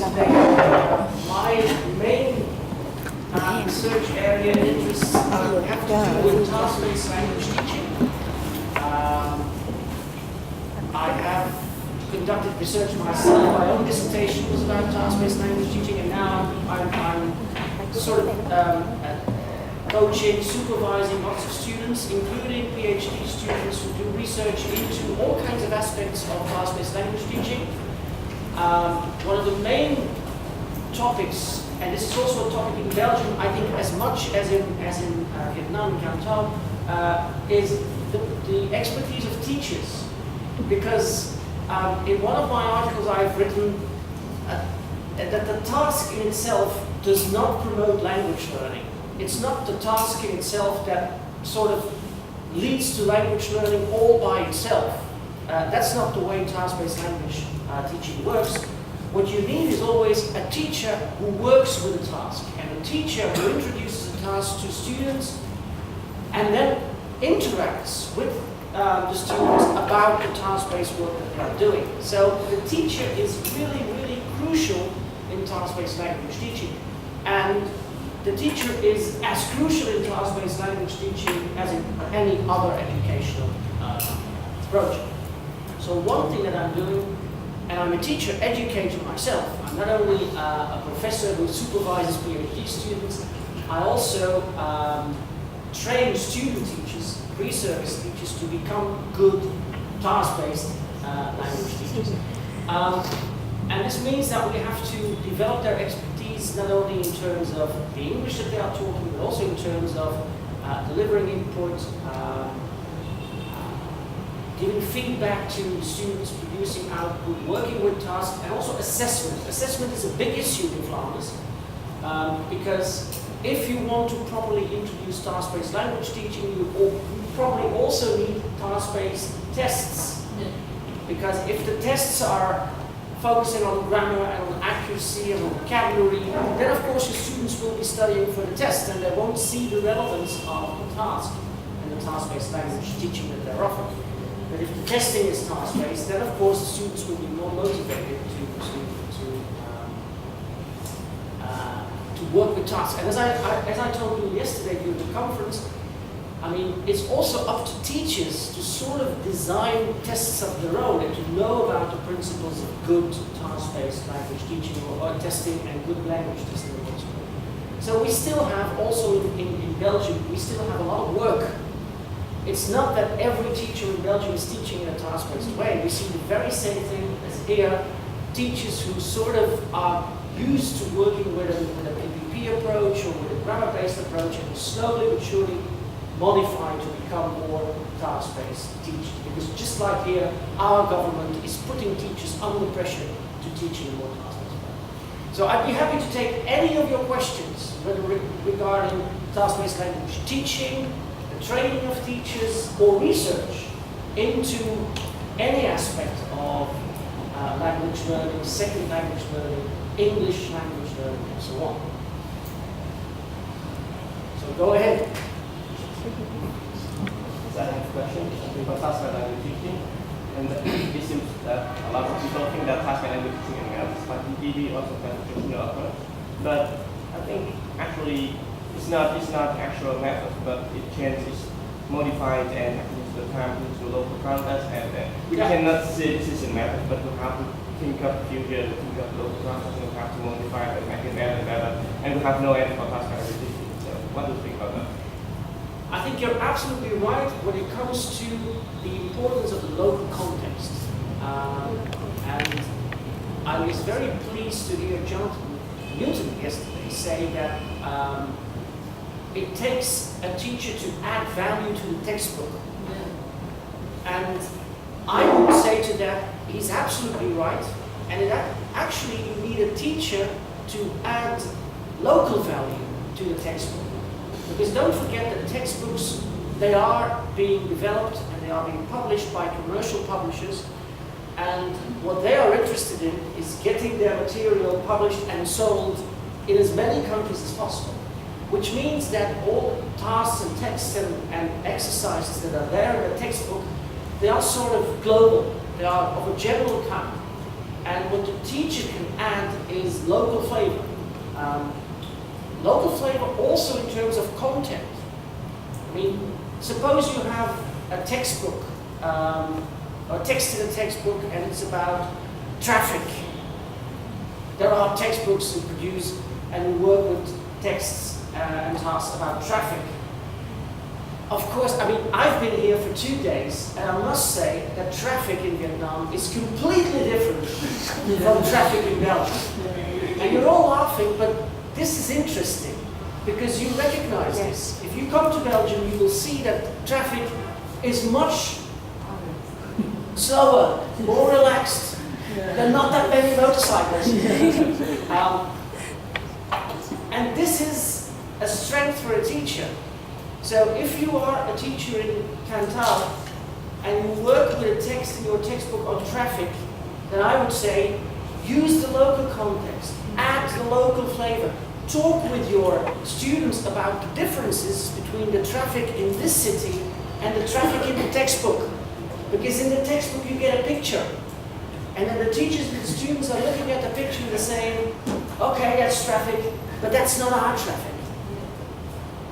today, my main research area and interests have to do with task-based language teaching. I have conducted research myself. My own dissertation was about task-based language teaching, and now I'm sort of coaching, supervising lots of students, including Ph.D. students who do research into all kinds of aspects of task-based language teaching. One of the main topics, and this is also a topic in Belgium, I think as much as in Vietnam and Canton, is the expertise of teachers. Because in one of my articles I've written that the task in itself does not promote language learning. It's not the task in itself that sort of leads to language learning all by itself. That's not the way task-based language teaching works. What you need is always a teacher who works with a task, and a teacher who introduces a task to students and then interacts with the students about the task-based work that they are doing. So the teacher is really, really crucial in task-based language teaching. And the teacher is as crucial in task-based language teaching as in any other educational approach. So one thing that I'm doing, and I'm a teacher educator myself. I'm not only a professor who supervises PhD students, I also train student teachers, pre-service teachers, to become good task-based language teachers. And this means that we have to develop their expertise not only in terms of the English that they are talking, but also in terms of delivering input, giving feedback to students, producing output, working with tasks, and also assessment. Assessment is a big issue in Flanders because if you want to properly introduce task-based language teaching, you probably also need task-based tests. Because if the tests are focusing on grammar and on accuracy and on vocabulary, then of course your students will be studying for the test and they won't see the relevance of the task and the task-based language teaching that they're offering. But if the testing is task-based, then of course the students will be more motivated to work with tasks. And as I told you yesterday during the conference, I mean, it's also up to teachers to sort of design tests of their own and to know about the principles of good task-based language teaching or testing and good language testing. So we still have, also in Belgium, we still have a lot of work. It's not that every teacher in Belgium is teaching in a task-based way. We see the very same thing as here, teachers who sort of are used to working with a PPP approach or with a grammar-based approach and slowly but surely modify to become more task-based teaching. Because just like here, our government is putting teachers under pressure to teach in a more task-based way. So I'd be happy to take any of your questions, whether regarding task-based language teaching, the training of teachers, or research into any aspect of language learning, second language learning, English language learning, and so on. So go ahead. So I have a question about task-based language teaching, and it seems that a lot of people think that task-based language teaching and math is like PhD also kind of traditional approach, but I think actually it's not actual method, but it changes, modified, and use the time into local context, and we cannot say this is a method, but we have to think of future, think of local context, and we have to modify it, make it better and better, and we have no end for task-based language teaching. So what do you think about that? I think you're absolutely right when it comes to the importance of the local context. And I was very pleased to hear Jonathan Newton yesterday say that it takes a teacher to add value to the textbook. And I would say to that, he's absolutely right. And actually you need a teacher to add local value to the textbook. Because don't forget that textbooks, they are being developed and they are being published by commercial publishers, and what they are interested in is getting their material published and sold in as many countries as possible. Which means that all tasks and texts and exercises that are there in the textbook, they are sort of global, they are of a general kind. And what the teacher can add is is local flavor. Local flavor also in terms of content. I mean, suppose you have a textbook, or text in a textbook, and it's about traffic. There are textbooks that produce and work with texts and tasks about traffic. Of course, I mean, I've been here for 2 days, and I must say that traffic in Vietnam is completely different from traffic in Belgium. And you're all laughing, but this is interesting, because you recognize this. If you come to Belgium, you will see that traffic is much slower, more relaxed. There are not that many motorcycles. And this is a strength for a teacher. So if you are a teacher in Cantal and you work with a text in your textbook on traffic, then I would say use the local context, add the local flavor. Talk with your students about the differences between the traffic in this city and the traffic in the textbook. Because in the textbook you get a picture. And then the teachers and the students are looking at the picture and they're saying, okay, that's traffic, but that's not our traffic.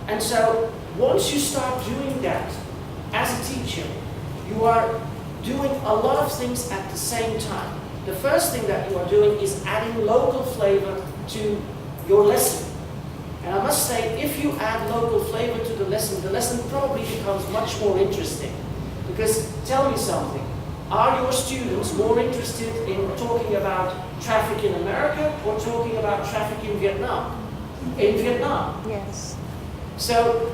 And so once you start doing that as a teacher, you are doing a lot of things at the same time. The first thing that you are doing is adding local flavor to your lesson. And I must say, if you add local flavor to the lesson probably becomes much more interesting. Because tell me something, are your students more interested in talking about traffic in America or talking about traffic in Vietnam? In Vietnam. Yes. So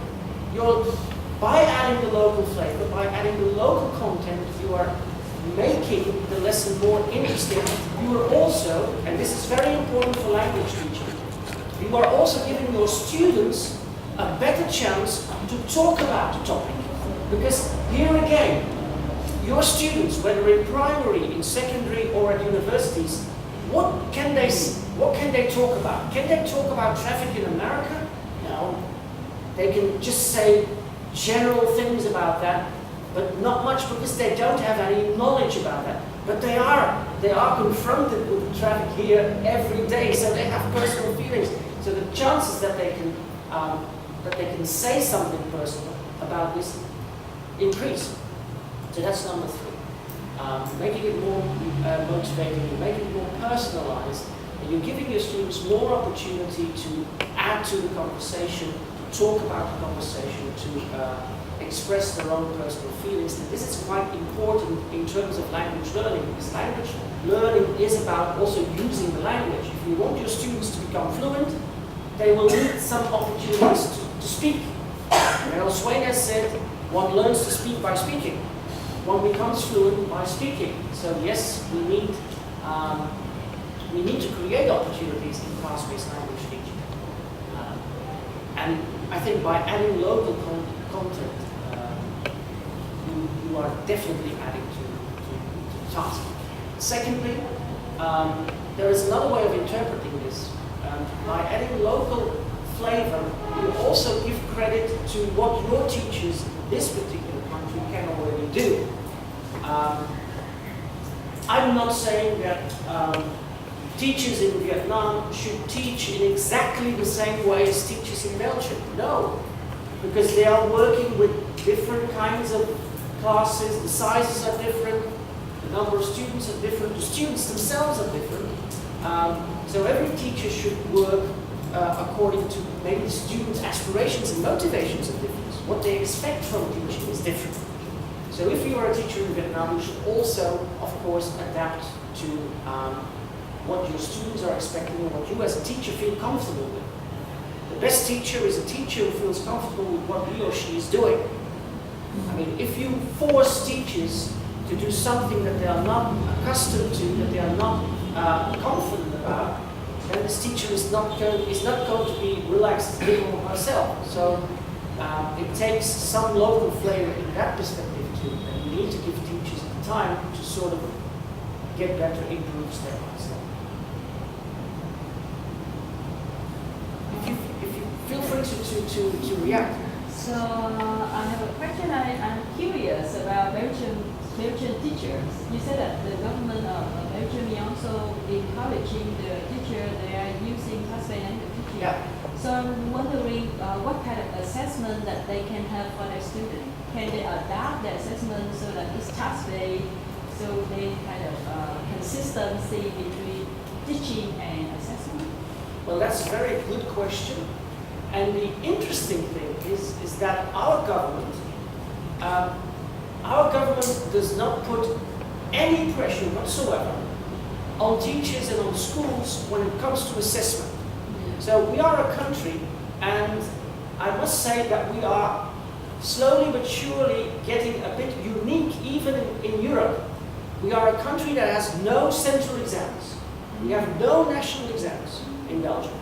by adding the local flavor, by adding the local content, you are making the lesson more interesting. You are also, and this is very important for language teaching, you are also giving your students a better chance to talk about the topic. Because here again, your students, whether in primary, in secondary, or at universities, what can they talk about? Can they talk about traffic in America? No. They can just say general things about that, but not much because they don't have any knowledge about that. But they are confronted with the traffic here every day, so they have personal feelings. So the chances that they can say something personal about this increase. So that's number 3. Making it more motivating, making it more personalized, and you're giving your students more opportunity to add to the conversation, to talk about the conversation, to express their own personal feelings. And this is quite important in terms of language learning, because language learning is about also using the language. If you want your students to become fluent, they will need some opportunities to speak. Meryl Swain has said, one learns to speak by speaking. One becomes fluent by speaking. So yes, we need to create opportunities in class-based language teaching. And I think by adding local content, you are definitely adding to the task. Secondly, there is another way of interpreting this. By adding local flavor, you also give credit to what your teachers in this particular country can already do. I'm not saying that teachers in Vietnam should teach in exactly the same way as teachers in Belgium. No, because they are working with different kinds of classes, the sizes are different, the number of students are different, the students themselves are different. So every teacher should work according to maybe the students' aspirations and motivations are different. What they expect from teaching is different. So if you are a teacher in Vietnam, you should also, of course, adapt to what your students are expecting and what you as a teacher feel comfortable with. The best teacher is a teacher who feels comfortable with what he or she is doing. I mean, if you force teachers to do something that they are not accustomed to, that they are not confident about, then this teacher is not going to be relaxed him or herself. So it takes some local flavor in that perspective too, and you need to give teachers the time to sort of get better, improve step by step. If you feel free to react. So I have a question. I'm curious about Belgian teachers. You said that the government of Belgium is also encouraging the teacher. They using task-based language teaching. Yeah. So I'm wondering what kind of assessment that they can have for their student. Can they adapt the assessment so that it's task-based, so they kind of consistency between teaching and assessment? Well, that's a very good question. And the interesting thing is that our government does not put any pressure whatsoever on teachers and on schools when it comes to assessment. So we are a country, and I must say that we are slowly but surely getting a bit unique even in Europe. We are a country that has no central exams. We have no national exams in Belgium.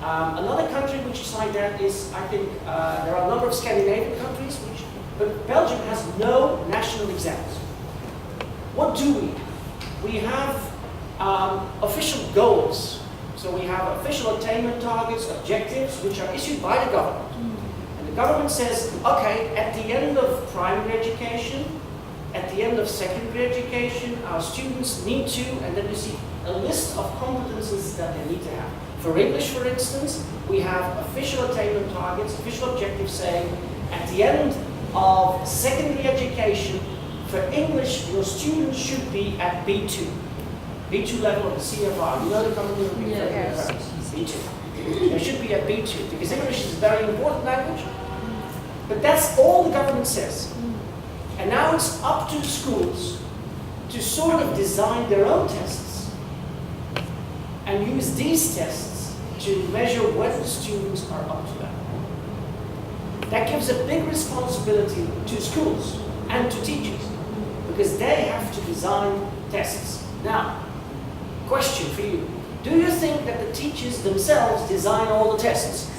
Another country which is like that is, I think, there are a number of Scandinavian countries, but Belgium has no national exams. What do we? We have official goals. So we have official attainment targets, objectives, which are issued by the government. And the government says, okay, at the end of primary education, at the end of secondary education, our students need to, and then you see a list of competences that they need to have. For English, for instance, we have official attainment targets, official objectives saying, at the end of secondary education, for English, your students should be at B2. B2 level of the CFR, you know the Common European Reference, B2. They should be at B2, because English is a very important language. But that's all the government says. And now it's up to the schools to sort of design their own tests and use these tests to measure whether the students are up to that. That gives a big responsibility to schools and to teachers, because they have to design tests. Now, question for you. Do you think that the teachers themselves design all the tests?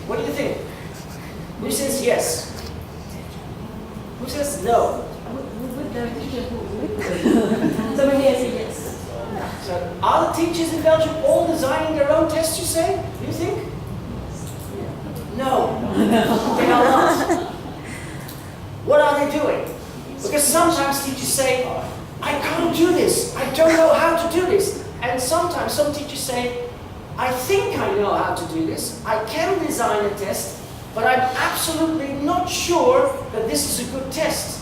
What do you think? Who says yes? Who says no? Would the teacher who? So many say yes. So are the teachers in Belgium all designing their own tests, you say? Do you think? No. They are not. What are they doing? Because sometimes teachers say, I can't do this. I don't know how to do this. And sometimes some teachers say, I think I know how to do this. I can design a test, but I'm absolutely not sure that this is a good test.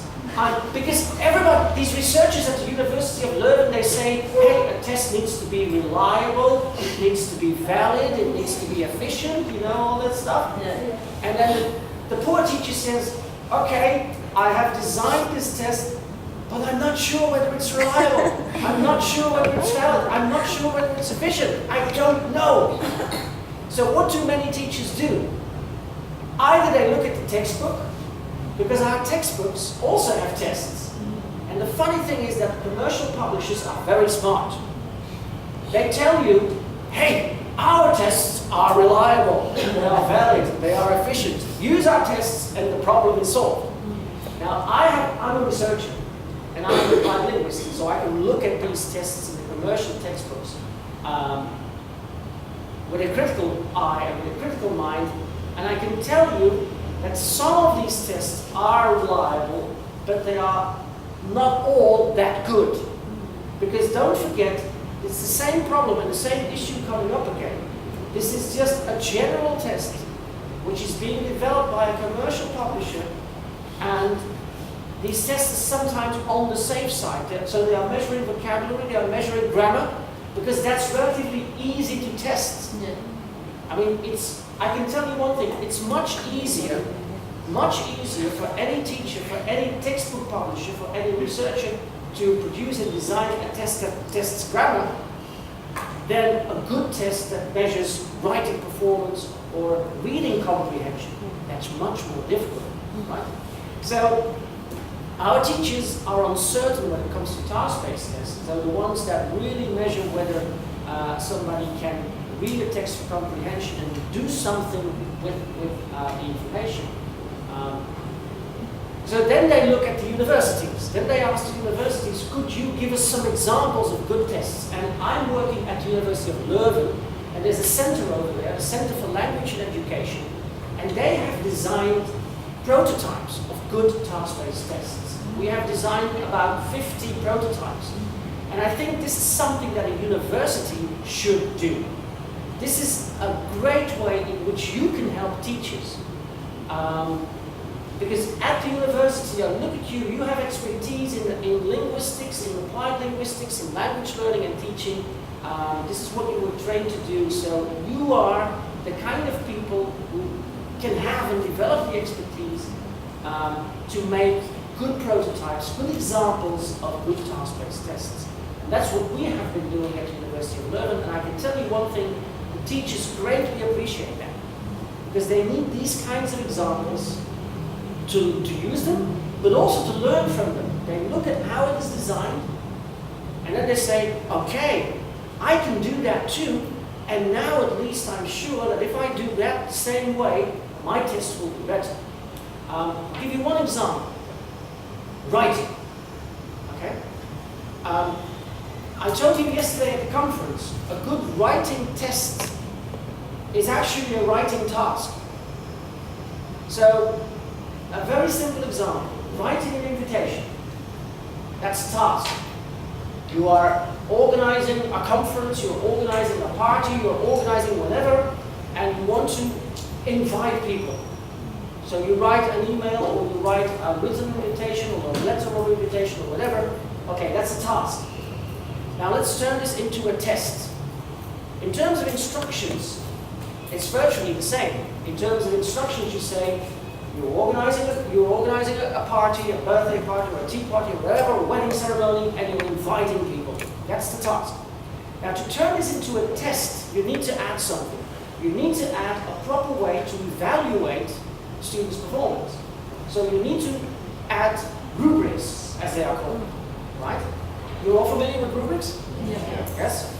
Because everybody, these researchers at the University of Leuven, they say, hey, a test needs to be reliable, it needs to be valid, it needs to be efficient, you know, all that stuff. Yeah. And then the poor teacher says, okay, I have designed this test, but I'm not sure whether it's reliable. I'm not sure whether it's valid. I'm not sure whether it's efficient. I don't know. So what do many teachers do? Either they look at the textbook, because our textbooks also have tests. And the funny thing is that commercial publishers are very smart. They tell you, hey, our tests are reliable, they are valid, they are efficient. Use our tests and the problem is solved. Now, I'm a researcher, and I'm a bilinguist, so I can look at these tests in the commercial textbooks with a critical eye and with a critical mind, and I can tell you that some of these tests are reliable, but they are not all that good. Because don't forget, it's the same problem and the same issue coming up again. This is just a general test, which is being developed by a commercial publisher, and these tests are sometimes on the safe side. So they are measuring vocabulary, they are measuring grammar, because that's relatively easy to test. Yeah. I mean, I can tell you one thing, it's much easier for any teacher, for any textbook publisher, for any researcher to produce and design a test that tests grammar than a good test that measures writing performance or reading comprehension. That's much more difficult, right? So our teachers are uncertain when it comes to task-based tests. So the ones that really measure whether somebody can read a text for comprehension and do something with the information. So then they look at the universities. Then they ask the universities, could you give us some examples of good tests? And I'm working at the University of Leuven, and there's a center over there, a Center for Language and Education, and they have designed prototypes of good task-based tests. We have designed about 50 prototypes. And I think this is something that a university should do. this is a great way in which you can help teachers. Because at the university, I look at you, you have expertise in linguistics, in applied linguistics, in language learning and teaching. This is what you were trained to do, so you are the kind of people who can have and develop the expertise to make good prototypes, good examples of good task-based tests. And that's what we have been doing at the University of Leuven, and I can tell you one thing, the teachers greatly appreciate that, because they need these kinds of examples to use them, but also to learn from them. They look at how it is designed, and then they say, okay, I can do that too, and now at least I'm sure that if I do that the same way, my test will be better. I'll give you one example. Writing. Okay? I told you yesterday at the conference, a good writing test is actually a writing task. So, a very simple example, writing an invitation. That's a task. You are organizing a conference, you're organizing a party, you're organizing whatever, and you want to invite people. So you write an email, or you write a written invitation, or a letter of invitation, or whatever. Okay, that's a task. Now let's turn this into a test. In terms of instructions, it's virtually the same. In terms of instructions, you say, you're organizing a party, a birthday party, or a tea party, or whatever, a wedding ceremony, and you're inviting people. That's the task. Now to turn this into a test, you need to add something. You need to add a proper way to evaluate students' performance. So you need to add rubrics, as they are called, right? You're all familiar with rubrics? Yeah. Yes?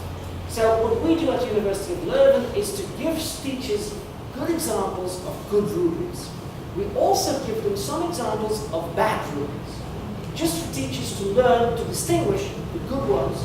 So what we do at the University of Leuven is to give teachers good examples of good rubrics. We also give them some examples of bad rubrics, just for teachers to learn to distinguish the good ones